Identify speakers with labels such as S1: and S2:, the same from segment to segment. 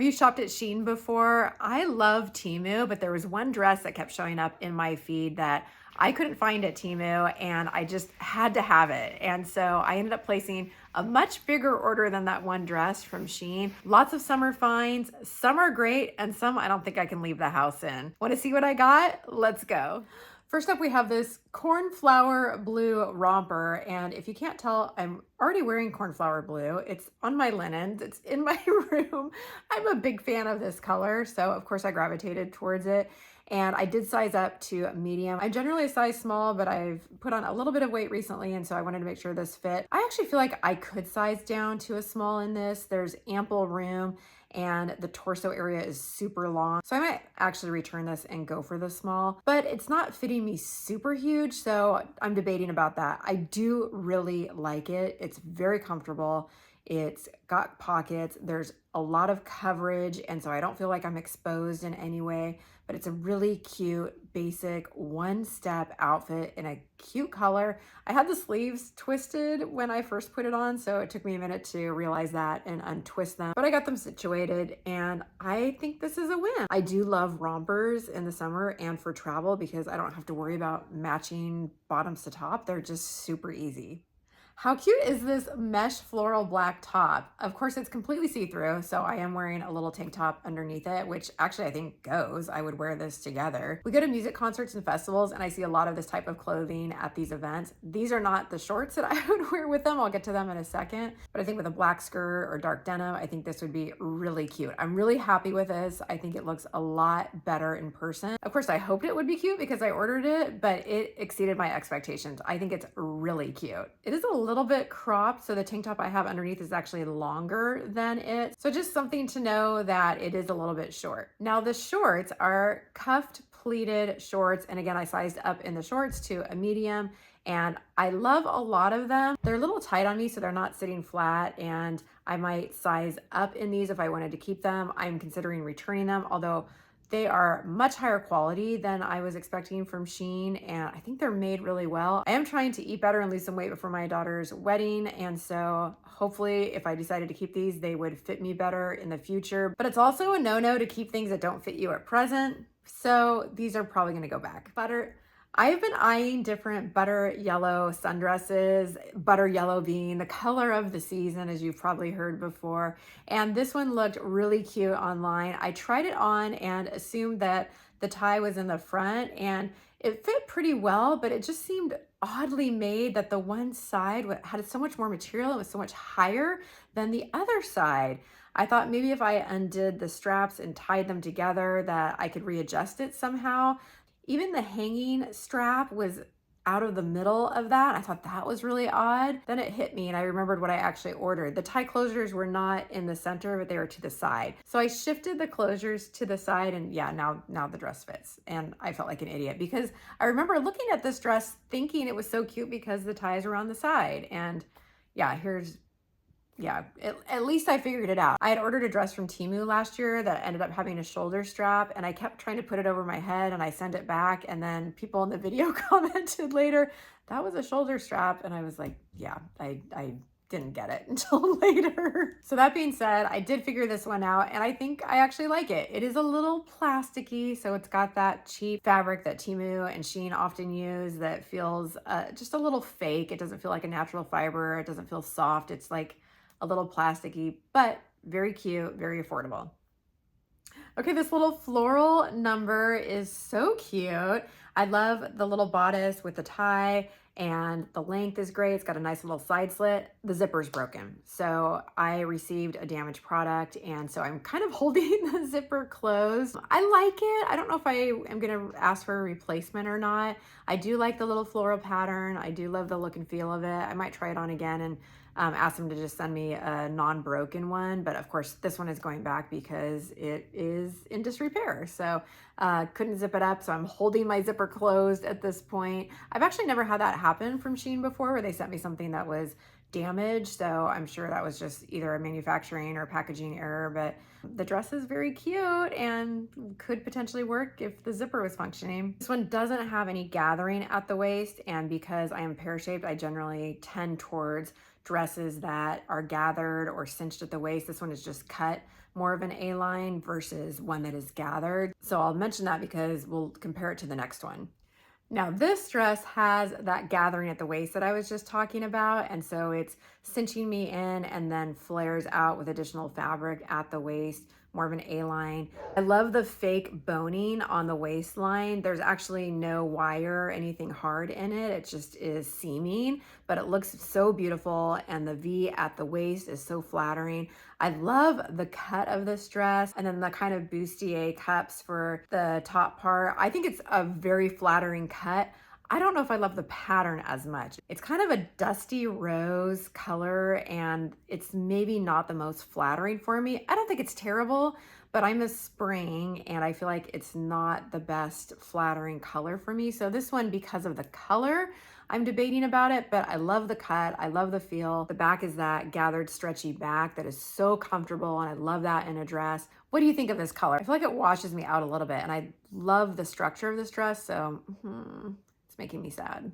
S1: Have you shopped at Shein before? I love Temu, but there was one dress that kept showing up in my feed that I couldn't find at Temu and I just had to have it. And so I ended up placing a much bigger order than that one dress from Shein. Lots of summer finds. Some are great and some I don't think I can leave the house in. Want to see what I got? Let's go. First up, we have this cornflower blue romper. And if you can't tell, I'm already wearing cornflower blue. It's on my linen, it's in my room. I'm a big fan of this color. So of course I gravitated towards it. And I did size up to medium. I'm generally a size small, but I've put on a little bit of weight recently. And so I wanted to make sure this fit. I actually feel like I could size down to a small in this. There's ample room and the torso area is super long. So I might actually return this and go for the small, but it's not fitting me super huge. So I'm debating about that. I do really like it. It's very comfortable. It's got pockets. There's a lot of coverage. And so I don't feel like I'm exposed in any way, but it's a really cute, basic one-step outfit in a cute color. I had the sleeves twisted when I first put it on, so it took me a minute to realize that and untwist them, but I got them situated and I think this is a win. I do love rompers in the summer and for travel because I don't have to worry about matching bottoms to top. They're just super easy. How cute is this mesh floral black top? Of course, it's completely see-through, so I am wearing a little tank top underneath it, which actually I think goes. I would wear this together. We go to music concerts and festivals, and I see a lot of this type of clothing at these events. These are not the shorts that I would wear with them. I'll get to them in a second, but I think with a black skirt or dark denim, I think this would be really cute. I'm really happy with this. I think it looks a lot better in person. Of course, I hoped it would be cute because I ordered it, but it exceeded my expectations. I think it's really cute. It is a little bit cropped, so the tank top I have underneath is actually longer than it. So just something to know that it is a little bit short. Now the shorts are cuffed pleated shorts, and again I sized up in the shorts to a medium, and I love a lot of them. They're a little tight on me, so they're not sitting flat, and I might size up in these if I wanted to keep them. I'm considering returning them, although they are much higher quality than I was expecting from Shein, and I think they're made really well. I am trying to eat better and lose some weight before my daughter's wedding, and so hopefully if I decided to keep these, they would fit me better in the future. But it's also a no-no to keep things that don't fit you at present, so these are probably gonna go back. I've been eyeing different butter yellow sundresses, butter yellow being the color of the season, as you've probably heard before. And this one looked really cute online. I tried it on and assumed that the tie was in the front and it fit pretty well, but it just seemed oddly made that the one side had so much more material and was so much higher than the other side. I thought maybe if I undid the straps and tied them together that I could readjust it somehow. Even the hanging strap was out of the middle of that. I thought that was really odd. Then it hit me and I remembered what I actually ordered. The tie closures were not in the center, but they were to the side. So I shifted the closures to the side and yeah, now the dress fits. And I felt like an idiot because I remember looking at this dress thinking it was so cute because the ties were on the side. And yeah, at least I figured it out. I had ordered a dress from Temu last year that ended up having a shoulder strap and I kept trying to put it over my head and I sent it back, and then people in the video commented later, that was a shoulder strap. And I was like, yeah, I didn't get it until later. So that being said, I did figure this one out and I think I actually like it. It is a little plasticky, so it's got that cheap fabric that Temu and Shein often use that feels just a little fake. It doesn't feel like a natural fiber. It doesn't feel soft. It's like a little plasticky, but very cute, very affordable. Okay, this little floral number is so cute. I love the little bodice with the tie and the length is great. It's got a nice little side slit. The zipper's broken. So I received a damaged product and so I'm kind of holding the zipper closed. I like it. I don't know if I am gonna ask for a replacement or not. I do like the little floral pattern. I do love the look and feel of it. I might try it on again and ask them to just send me a non-broken one, but of course this one is going back because it is in disrepair. So couldn't zip it up, so I'm holding my zipper closed at this point. I've actually never had that happen from Shein before where they sent me something that was damaged, so I'm sure that was just either a manufacturing or packaging error, but the dress is very cute and could potentially work if the zipper was functioning. This one doesn't have any gathering at the waist, and because I am pear-shaped, I generally tend towards dresses that are gathered or cinched at the waist. This one is just cut more of an A-line versus one that is gathered. So I'll mention that because we'll compare it to the next one. Now this dress has that gathering at the waist that I was just talking about. And so it's cinching me in and then flares out with additional fabric at the waist, more of an A-line. I love the fake boning on the waistline. There's actually no wire or anything hard in it. It just is seaming, but it looks so beautiful. And the V at the waist is so flattering. I love the cut of this dress and then the kind of bustier cups for the top part. I think it's a very flattering cut. I don't know if I love the pattern as much. It's kind of a dusty rose color and it's maybe not the most flattering for me. I don't think it's terrible, but I'm a spring and I feel like it's not the best flattering color for me. So this one, because of the color, I'm debating about it, but I love the cut. I love the feel. The back is that gathered stretchy back that is so comfortable and I love that in a dress. What do you think of this color? I feel like it washes me out a little bit and I love the structure of this dress, so it's making me sad.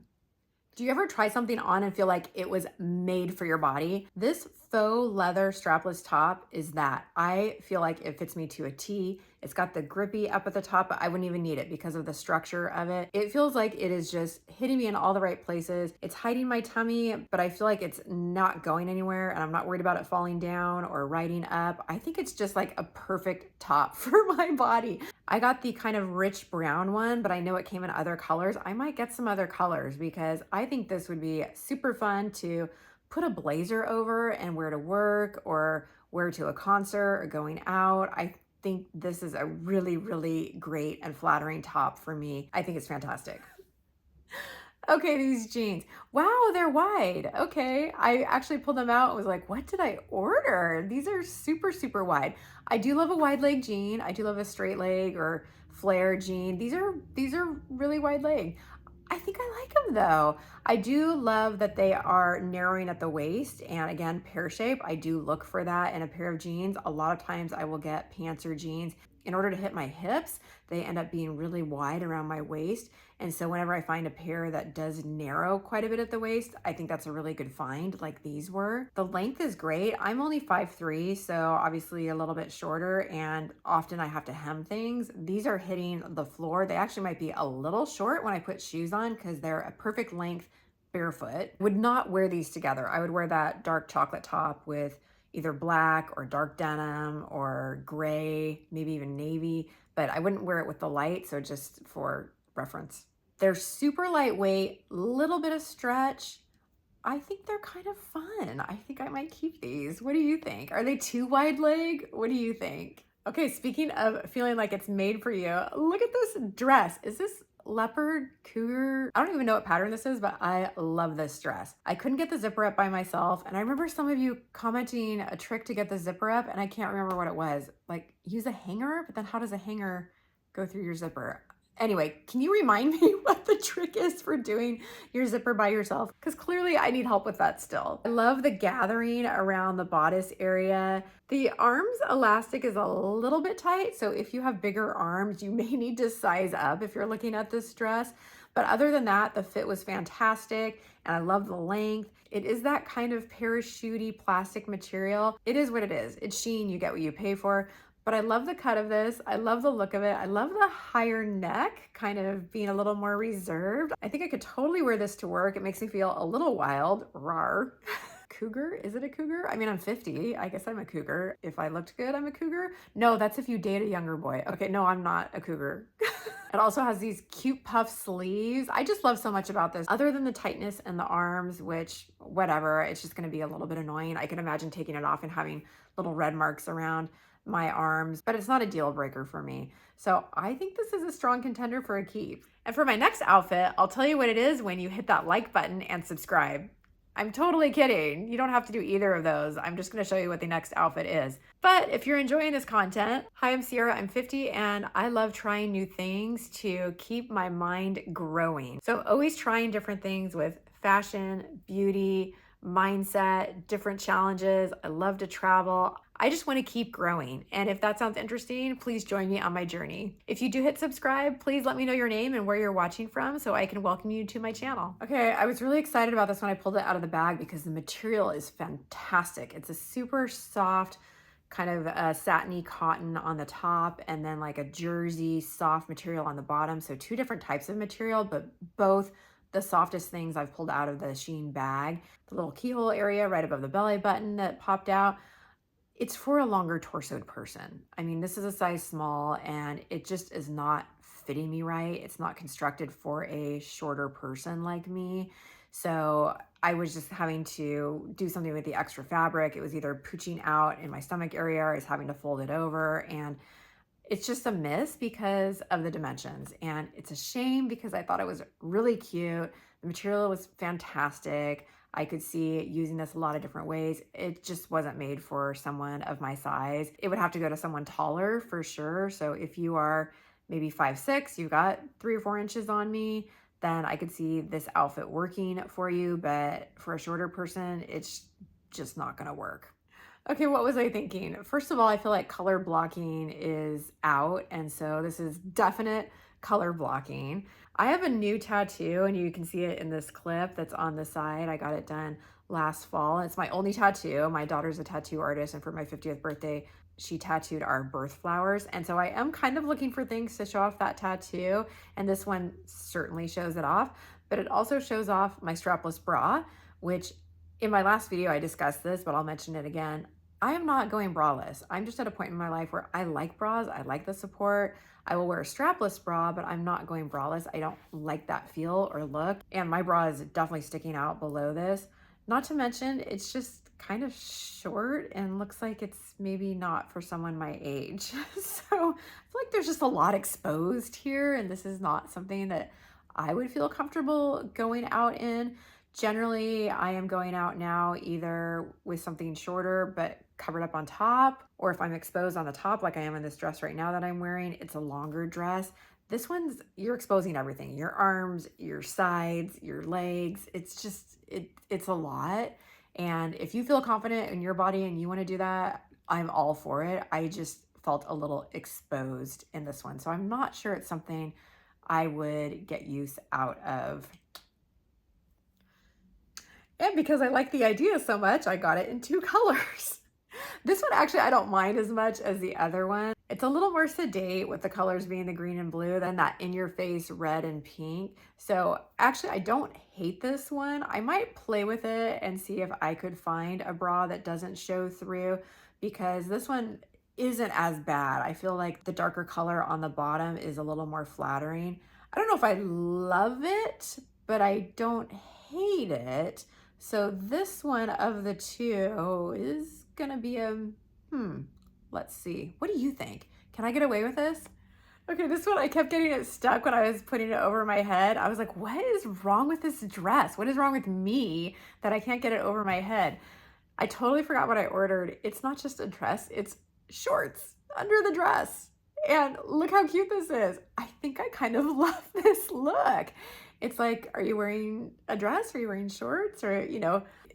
S1: Do you ever try something on and feel like it was made for your body? This faux leather strapless top is that. I feel like it fits me to a T. It's got the grippy up at the top, but I wouldn't even need it because of the structure of it. It feels like it is just hitting me in all the right places. It's hiding my tummy, but I feel like it's not going anywhere and I'm not worried about it falling down or riding up. I think it's just like a perfect top for my body. I got the kind of rich brown one, but I know it came in other colors. I might get some other colors because I think this would be super fun to put a blazer over and wear to work or wear to a concert or going out. I think this is a really, really great and flattering top for me. I think it's fantastic. Okay, these jeans. Wow, they're wide. Okay, I actually pulled them out and was like, what did I order? These are super, super wide. I do love a wide leg jean. I do love a straight leg or flare jean. These are really wide leg. I think I like them though. I do love that they are narrowing at the waist and again, pear shape. I do look for that in a pair of jeans. A lot of times I will get pants or jeans. In order to hit my hips, they end up being really wide around my waist. And so whenever I find a pair that does narrow quite a bit at the waist, I think that's a really good find like these were. The length is great. I'm only 5'3", so obviously a little bit shorter and often I have to hem things. These are hitting the floor. They actually might be a little short when I put shoes on because they're a perfect length barefoot. Would not wear these together. I would wear that dark chocolate top with either black or dark denim or gray, maybe even navy, but I wouldn't wear it with the light, so just for reference. They're super lightweight, little bit of stretch. I think they're kind of fun. I think I might keep these. What do you think? Are they too wide leg? What do you think? Okay, speaking of feeling like it's made for you, look at this dress. Is this leopard, cougar? I don't even know what pattern this is, but I love this dress. I couldn't get the zipper up by myself. And I remember some of you commenting a trick to get the zipper up and I can't remember what it was. Like use a hanger, but then how does a hanger go through your zipper? Anyway, can you remind me what the trick is for doing your zipper by yourself? Because clearly I need help with that still. I love the gathering around the bodice area. The arms elastic is a little bit tight, so if you have bigger arms, you may need to size up if you're looking at this dress. But other than that, the fit was fantastic and I love the length. It is that kind of parachute-y plastic material. It is what it is. It's Shein, you get what you pay for. But I love the cut of this. I love the look of it. I love the higher neck, kind of being a little more reserved. I think I could totally wear this to work. It makes me feel a little wild. Rawr. Cougar? Is it a cougar? I mean, I'm 50. I guess I'm a cougar. If I looked good, I'm a cougar. No, that's if you date a younger boy. Okay, no, I'm not a cougar. It also has these cute puff sleeves. I just love so much about this. Other than the tightness in the arms, which whatever, it's just gonna be a little bit annoying. I can imagine taking it off and having little red marks around my arms, but it's not a deal breaker for me. So I think this is a strong contender for a keep. And for my next outfit, I'll tell you what it is when you hit that like button and subscribe. I'm totally kidding. You don't have to do either of those. I'm just gonna show you what the next outfit is. But if you're enjoying this content, hi, I'm Sierra, I'm 50, and I love trying new things to keep my mind growing. So always trying different things with fashion, beauty, mindset, different challenges. I love to travel. I just want to keep growing. And if that sounds interesting, please join me on my journey. If you do hit subscribe, please let me know your name and where you're watching from so I can welcome you to my channel. Okay, I was really excited about this when I pulled it out of the bag because the material is fantastic. It's a super soft kind of a satiny cotton on the top, and then like a jersey soft material on the bottom. So two different types of material, but both the softest things I've pulled out of the Shein bag. The little keyhole area right above the belly button that popped out, it's for a longer torsoed person. I mean, this is a size small and it just is not fitting me right. It's not constructed for a shorter person like me. So I was just having to do something with the extra fabric. It was either pooching out in my stomach area, or I was having to fold it over. And it's just a miss because of the dimensions. And it's a shame because I thought it was really cute. The material was fantastic. I could see using this a lot of different ways. It just wasn't made for someone of my size. It would have to go to someone taller for sure. So if you are maybe 5'6", you've got 3 or 4 inches on me, then I could see this outfit working for you. But for a shorter person, it's just not gonna work. Okay, what was I thinking? First of all, I feel like color blocking is out, and so this is definite color blocking. I have a new tattoo, and you can see it in this clip that's on the side. I got it done last fall. It's my only tattoo. My daughter's a tattoo artist, and for my 50th birthday, she tattooed our birth flowers. And so I am kind of looking for things to show off that tattoo, and this one certainly shows it off, but it also shows off my strapless bra, which in my last video I discussed this, but I'll mention it again. I am not going braless. I'm just at a point in my life where I like bras. I like the support. I will wear a strapless bra, but I'm not going braless. I don't like that feel or look. And my bra is definitely sticking out below this. Not to mention, it's just kind of short and looks like it's maybe not for someone my age. So I feel like there's just a lot exposed here, and this is not something that I would feel comfortable going out in. Generally, I am going out now either with something shorter but covered up on top, or if I'm exposed on the top like I am in this dress right now that I'm wearing, it's a longer dress. This one's, you're exposing everything, your arms, your sides, your legs. It's just, it's a lot. And if you feel confident in your body and you want to do that, I'm all for it. I just felt a little exposed in this one. So I'm not sure it's something I would get use out of. And because I like the idea so much, I got it in 2 colors. This one actually I don't mind as much as the other one. It's a little more sedate with the colors being the green and blue than that in your face red and pink. So actually I don't hate this one. I might play with it and see if I could find a bra that doesn't show through, because this one isn't as bad. I feel like the darker color on the bottom is a little more flattering. I don't know if I love it, but I don't hate it. So this one of the two is gonna be a, let's see. What do you think? Can I get away with this? Okay, this one, I kept getting it stuck when I was putting it over my head. I was like, what is wrong with this dress? What is wrong with me that I can't get it over my head? I totally forgot what I ordered. It's not just a dress, it's shorts under the dress. And look how cute this is. I think I kind of love this look. It's like, are you wearing a dress? Are you wearing shorts? Or,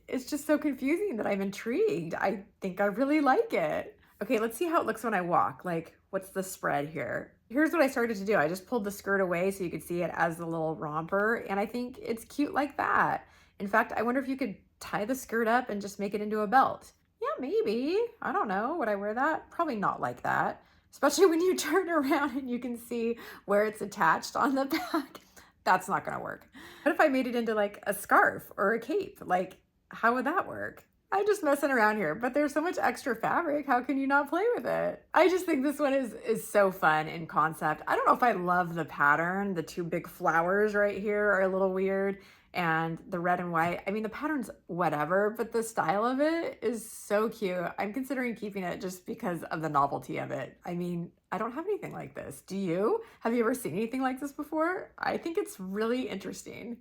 S1: it's just so confusing that I'm intrigued. I think I really like it. Okay, let's see how it looks when I walk. Like, what's the spread here? Here's what I started to do. I just pulled the skirt away so you could see it as the little romper, and I think it's cute like that. In fact, I wonder if you could tie the skirt up and just make it into a belt. Yeah, maybe. I don't know. Would I wear that? Probably not like that, especially when you turn around and you can see where it's attached on the back. That's not gonna work. What if I made it into like a scarf or a cape? Like, how would that work? I'm just messing around here, but there's so much extra fabric. How can you not play with it? I just think this one is so fun in concept. I don't know if I love the pattern. The 2 big flowers right here are a little weird, and the red and white. I mean, the pattern's whatever, but the style of it is so cute. I'm considering keeping it just because of the novelty of it. I mean, I don't have anything like this. Do you? Have you ever seen anything like this before? I think it's really interesting.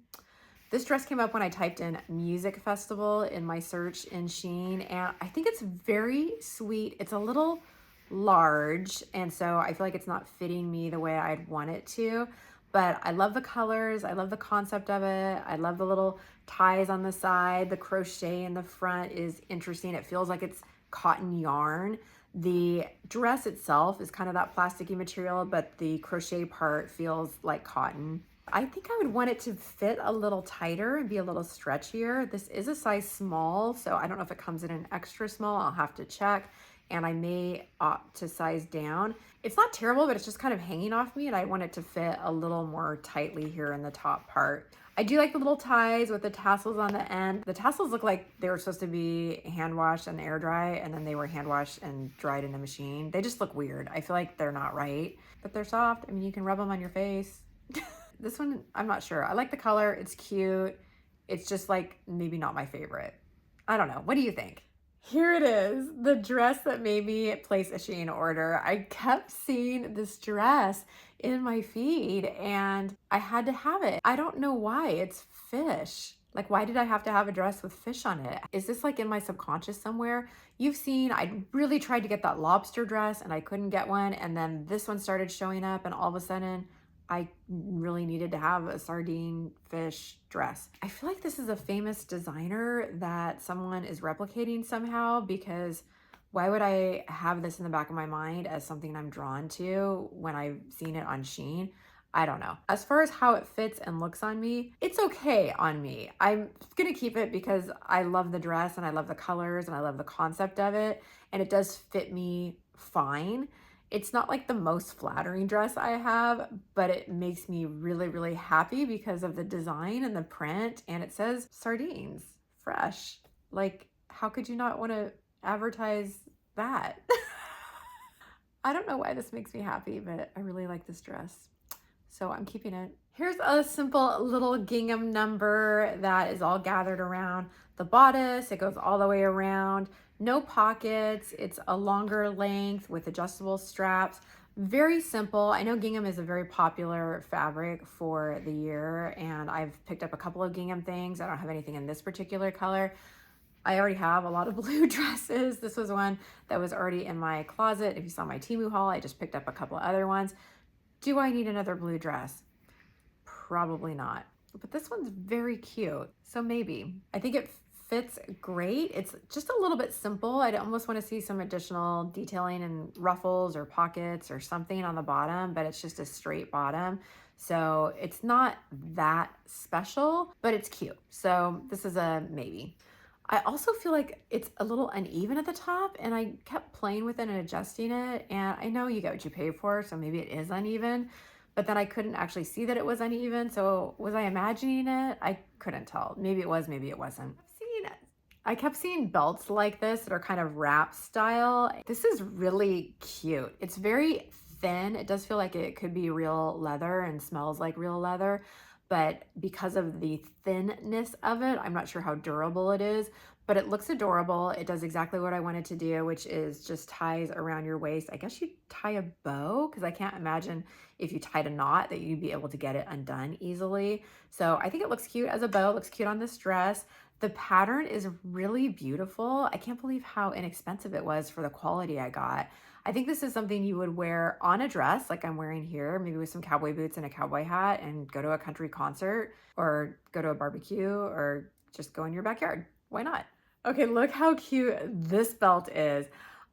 S1: This dress came up when I typed in music festival in my search in Shein, and I think it's very sweet. It's a little large, and so I feel like it's not fitting me the way I'd want it to, but I love the colors. I love the concept of it. I love the little ties on the side. The crochet in the front is interesting. It feels like it's cotton yarn. The dress itself is kind of that plasticky material, but the crochet part feels like cotton. I think I would want it to fit a little tighter and be a little stretchier. This is a size small, so I don't know if it comes in an extra small. I'll have to check. and I may opt to size down. It's not terrible, but it's just kind of hanging off me, and I want it to fit a little more tightly here in the top part. I do like the little ties with the tassels on the end. The tassels look like they were supposed to be hand washed and air dry, and then they were hand washed and dried in a machine. They just look weird. I feel like they're not right, but they're soft. I mean, you can rub them on your face. This one, I'm not sure. I like the color. It's cute. It's just like maybe not my favorite. I don't know. What do you think? Here it is, the dress that made me place a Shein order. I kept seeing this dress in my feed and I had to have it. I don't know why. It's fish. Like, why did I have to have a dress with fish on it? Is this like in my subconscious somewhere? You've seen, I really tried to get that lobster dress and I couldn't get one. And then this one started showing up and all of a sudden I really needed to have a sardine fish dress. I feel like this is a famous designer that someone is replicating somehow, because why would I have this in the back of my mind as something I'm drawn to when I've seen it on Shein? I don't know. As far as how it fits and looks on me, it's okay on me. I'm gonna keep it because I love the dress and I love the colors and I love the concept of it, and it does fit me fine. It's not like the most flattering dress I have, but it makes me really, really happy because of the design and the print. And it says sardines, fresh. Like, how could you not want to advertise that? I don't know why this makes me happy, but I really like this dress. So I'm keeping it. Here's a simple little gingham number that is all gathered around the bodice. It goes all the way around. No pockets. It's a longer length with adjustable straps. Very simple. I know gingham is a very popular fabric for the year, and I've picked up a couple of gingham things. I don't have anything in this particular color. I already have a lot of blue dresses. This was one that was already in my closet. If you saw my Temu haul, I just picked up a couple of other ones. Do I need another blue dress? Probably not. But this one's very cute, so maybe. I think it fits great. It's just a little bit simple. I'd almost want to see some additional detailing and ruffles or pockets or something on the bottom, but it's just a straight bottom. So it's not that special, but it's cute. So this is a maybe. I also feel like it's a little uneven at the top, and I kept playing with it and adjusting it. And I know you get what you pay for, so maybe it is uneven, but then I couldn't actually see that it was uneven. So was I imagining it? I couldn't tell. Maybe it was, maybe it wasn't. I kept seeing belts like this that are kind of wrap style. This is really cute. It's very thin. It does feel like it could be real leather and smells like real leather, but because of the thinness of it, I'm not sure how durable it is, but it looks adorable. It does exactly what I wanted to do, which is just ties around your waist. I guess you'd tie a bow, because I can't imagine if you tied a knot that you'd be able to get it undone easily. So I think it looks cute as a bow. It looks cute on this dress. The pattern is really beautiful. I can't believe how inexpensive it was for the quality I got. I think this is something you would wear on a dress like I'm wearing here, maybe with some cowboy boots and a cowboy hat, and go to a country concert or go to a barbecue or just go in your backyard. Why not? Okay, look how cute this belt is.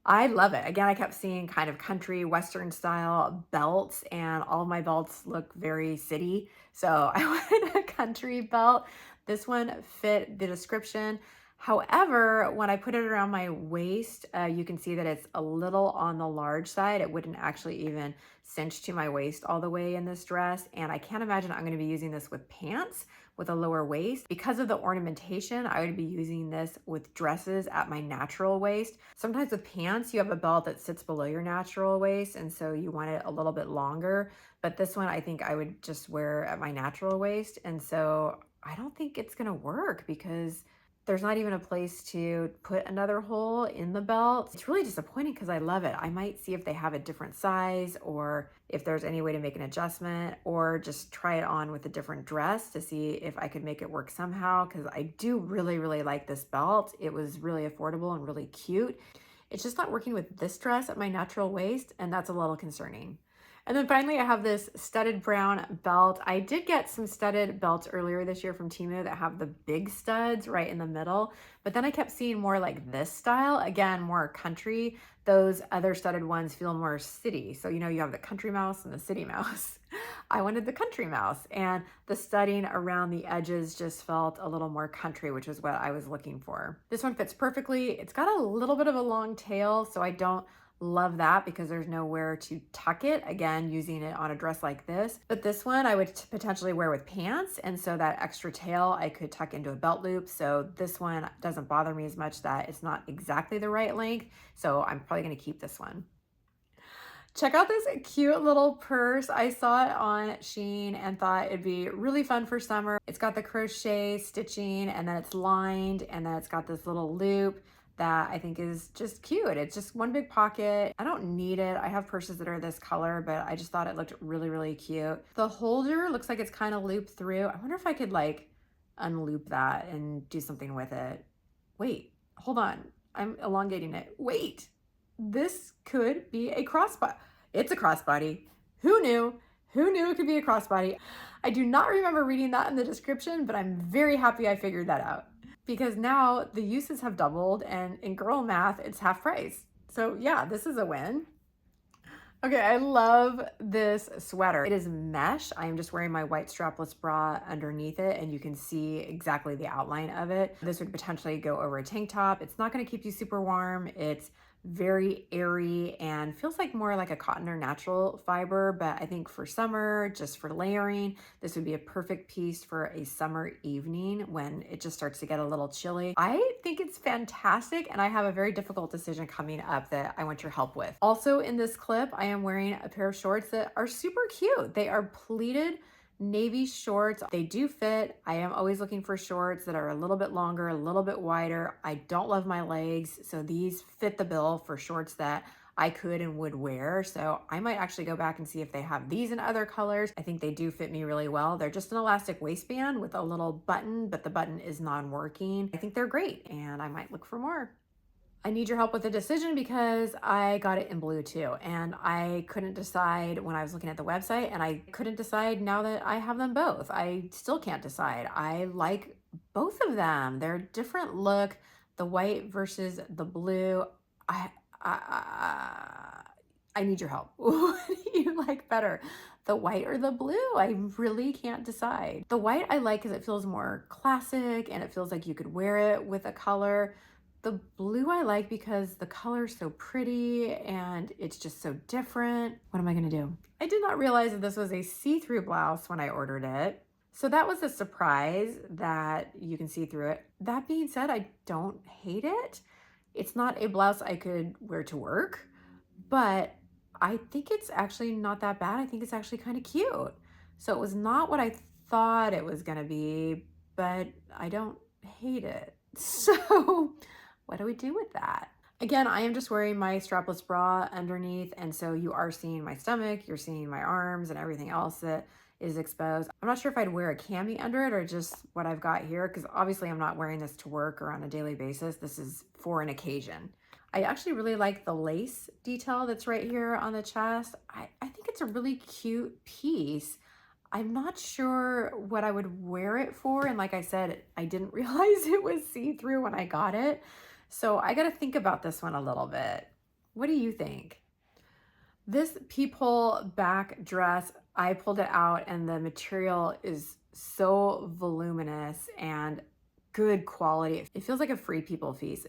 S1: I love it. Again, I kept seeing kind of country western style belts, and all of my belts look very city. So I wanted a country belt. This one fit the description. However, when I put it around my waist, you can see that it's a little on the large side. It wouldn't actually even cinch to my waist all the way in this dress. And I can't imagine I'm going to be using this with pants with a lower waist. Because of the ornamentation, I would be using this with dresses at my natural waist. Sometimes with pants, you have a belt that sits below your natural waist, and so you want it a little bit longer. But this one, I think I would just wear at my natural waist. And so I don't think it's gonna work because there's not even a place to put another hole in the belt. It's really disappointing because I love it. I might see if they have a different size, or if there's any way to make an adjustment, or just try it on with a different dress to see if I could make it work somehow, because I do really, really like this belt. It was really affordable and really cute. It's just not working with this dress at my natural waist, and that's a little concerning. And then finally, I have this studded brown belt. I did get some studded belts earlier this year from Temu that have the big studs right in the middle, but then I kept seeing more like this style, again, more country. Those other studded ones feel more city. So, you know, you have the country mouse and the city mouse. I wanted the country mouse, and the studding around the edges just felt a little more country, which is what I was looking for. This one fits perfectly. It's got a little bit of a long tail, so I don't love that because there's nowhere to tuck it. Again, using it on a dress like this. But this one I would potentially wear with pants. And so that extra tail I could tuck into a belt loop. So this one doesn't bother me as much that it's not exactly the right length. So I'm probably going to keep this one. Check out this cute little purse. I saw it on Shein and thought it'd be really fun for summer. It's got the crochet stitching, and then it's lined, and then it's got this little loop that I think is just cute. It's just one big pocket. I don't need it. I have purses that are this color, but I just thought it looked really, really cute. The holder looks like it's kind of looped through. I wonder if I could like unloop that and do something with it. Wait, hold on. I'm elongating it. Wait, this could be a crossbody. It's a crossbody. Who knew? Who knew it could be a crossbody? I do not remember reading that in the description, but I'm very happy I figured that out, because now the uses have doubled, and in girl math, it's half price. So yeah, this is a win. Okay, I love this sweater. It is mesh. I am just wearing my white strapless bra underneath it, and you can see exactly the outline of it. This would potentially go over a tank top. It's not going to keep you super warm. It's very airy and feels like more like a cotton or natural fiber, but I think for summer, just for layering, this would be a perfect piece for a summer evening when it just starts to get a little chilly. I think it's fantastic, and I have a very difficult decision coming up that I want your help with. Also in this clip, I am wearing a pair of shorts that are super cute. They are pleated navy shorts. They do fit. I am always looking for shorts that are a little bit longer, a little bit wider. I don't love my legs, so these fit the bill for shorts that I could and would wear. So I might actually go back and see if they have these in other colors. I think they do fit me really well. They're just an elastic waistband with a little button, but the button is non-working. I think they're great, and I might look for more. I need your help with a decision because I got it in blue too, and I couldn't decide when I was looking at the website, and I couldn't decide now that I have them both. I still can't decide. I like both of them. They're a different look, the white versus the blue. I need your help. What do you like better, the white or the blue? I really can't decide. The white I like because it feels more classic and it feels like you could wear it with a color. The blue I like because the color is so pretty and it's just so different. What am I gonna do? I did not realize that this was a see-through blouse when I ordered it. So that was a surprise that you can see through it. That being said, I don't hate it. It's not a blouse I could wear to work, but I think it's actually not that bad. I think it's actually kind of cute. So it was not what I thought it was gonna be, but I don't hate it. So what do we do with that? Again, I am just wearing my strapless bra underneath, and so you are seeing my stomach, you're seeing my arms and everything else that is exposed. I'm not sure if I'd wear a cami under it or just what I've got here, because obviously I'm not wearing this to work or on a daily basis. This is for an occasion. I actually really like the lace detail that's right here on the chest. I think it's a really cute piece. I'm not sure what I would wear it for. And like I said, I didn't realize it was see-through when I got it. So I got to think about this one a little bit. What do you think? This peephole back dress, I pulled it out and the material is so voluminous and good quality. It feels like a free people piece.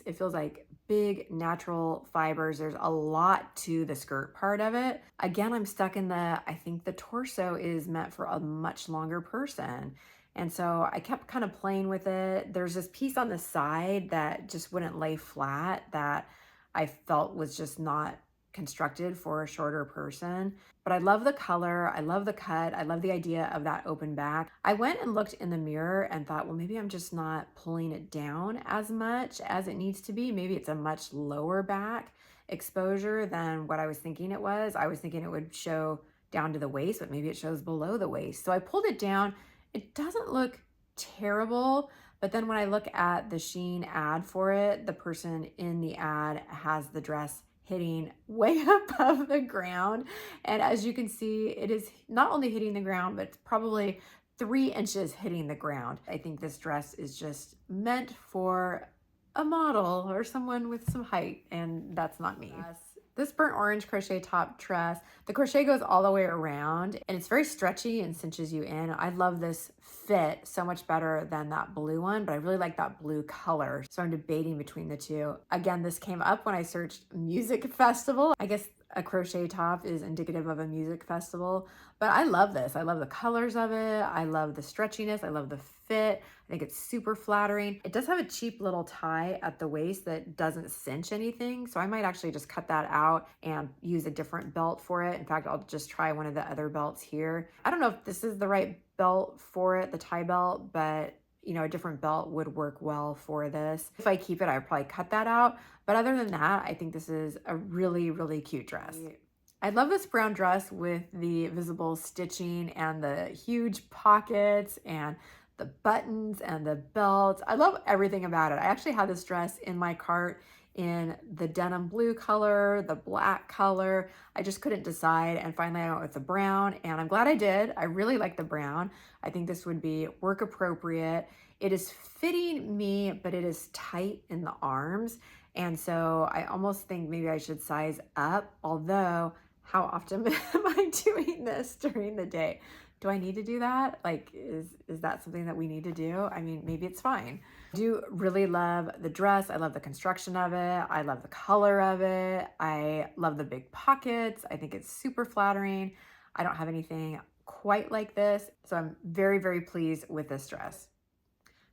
S1: It feels like big natural fibers. There's a lot to the skirt part of it. Again, I'm stuck in I think the torso is meant for a much longer person. And so I kept kind of playing with it. There's this piece on the side that just wouldn't lay flat that I felt was just not constructed for a shorter person. But I love the color, I love the cut, I love the idea of that open back. I went and looked in the mirror and thought, well, maybe I'm just not pulling it down as much as it needs to be. Maybe it's a much lower back exposure than what I was thinking it was. I was thinking it would show down to the waist, but maybe it shows below the waist. So I pulled it down. It doesn't look terrible, but then when I look at the Shein ad for it, the person in the ad has the dress hitting way above the ground. And as you can see, it is not only hitting the ground, but it's probably 3 inches hitting the ground. I think this dress is just meant for a model or someone with some height, and that's not me. This burnt orange crochet top dress, the crochet goes all the way around and it's very stretchy and cinches you in. I love this fit so much better than that blue one, but I really like that blue color. So I'm debating between the two. Again, this came up when I searched music festival. I guess a crochet top is indicative of a music festival, but I love this. I love the colors of it. I love the stretchiness. I love the fit. I think it's super flattering. It does have a cheap little tie at the waist that doesn't cinch anything. So I might actually just cut that out and use a different belt for it. In fact, I'll just try one of the other belts here. I don't know if this is the right belt for it, the tie belt, but you know, a different belt would work well for this. If I keep it, I would probably cut that out. But other than that, I think this is a really, really cute dress. I love this brown dress with the visible stitching and the huge pockets and the buttons and the belts. I love everything about it. I actually had this dress in my cart in the denim blue color, the black color. I just couldn't decide. And finally I went with the brown and I'm glad I did. I really like the brown. I think this would be work appropriate. It is fitting me, but it is tight in the arms. And so I almost think maybe I should size up, although how often am I doing this during the day? Do I need to do that? Like, is that something that we need to do? I mean, maybe it's fine. I do really love the dress. I love the construction of it. I love the color of it. I love the big pockets. I think it's super flattering. I don't have anything quite like this. So I'm very, very pleased with this dress.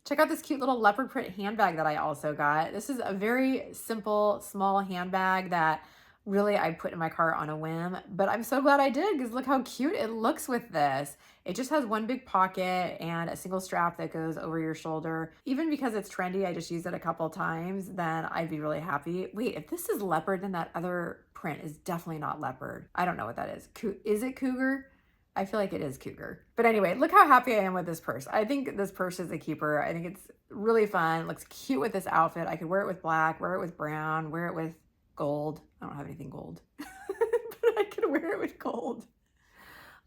S1: Check out this cute little leopard print handbag that I also got. This is a very simple, small handbag that really I put in my cart on a whim, but I'm so glad I did because look how cute it looks with this. It just has one big pocket and a single strap that goes over your shoulder. Even because it's trendy, I just used it a couple times, then I'd be really happy. Wait, if this is leopard, then that other print is definitely not leopard. I don't know what that is. Is it cougar? I feel like it is cougar. But anyway, look how happy I am with this purse. I think this purse is a keeper. I think it's really fun. It looks cute with this outfit. I could wear it with black, wear it with brown, wear it with gold. I don't have anything gold, but I could wear it with gold.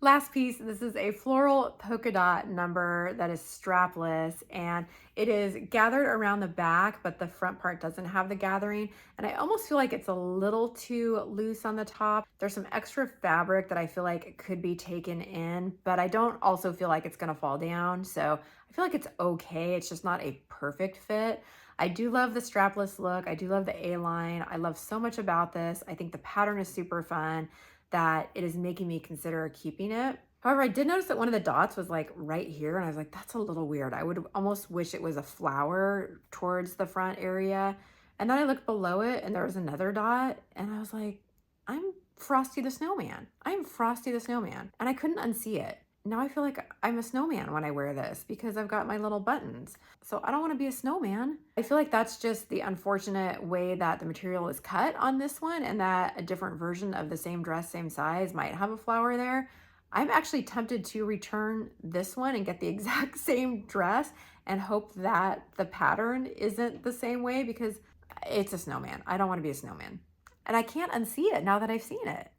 S1: Last piece, this is a floral polka dot number that is strapless and it is gathered around the back, but the front part doesn't have the gathering. And I almost feel like it's a little too loose on the top. There's some extra fabric that I feel like it could be taken in, but I don't also feel like it's gonna fall down. So I feel like it's okay. It's just not a perfect fit. I do love the strapless look. I do love the A-line. I love so much about this. I think the pattern is super fun that it is making me consider keeping it. However, I did notice that one of the dots was like right here and I was like, that's a little weird. I would almost wish it was a flower towards the front area. And then I looked below it and there was another dot and I was like, I'm Frosty the Snowman. I'm Frosty the Snowman. And I couldn't unsee it. Now I feel like I'm a snowman when I wear this because I've got my little buttons. So I don't want to be a snowman. I feel like that's just the unfortunate way that the material is cut on this one and that a different version of the same dress, same size might have a flower there. I'm actually tempted to return this one and get the exact same dress and hope that the pattern isn't the same way because it's a snowman. I don't want to be a snowman. And I can't unsee it now that I've seen it.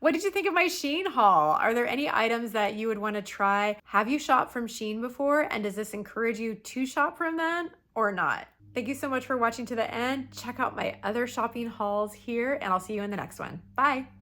S1: What did you think of my Shein haul? Are there any items that you would want to try? Have you shopped from Shein before? And does this encourage you to shop from them or not? Thank you so much for watching to the end. Check out my other shopping hauls here and I'll see you in the next one. Bye.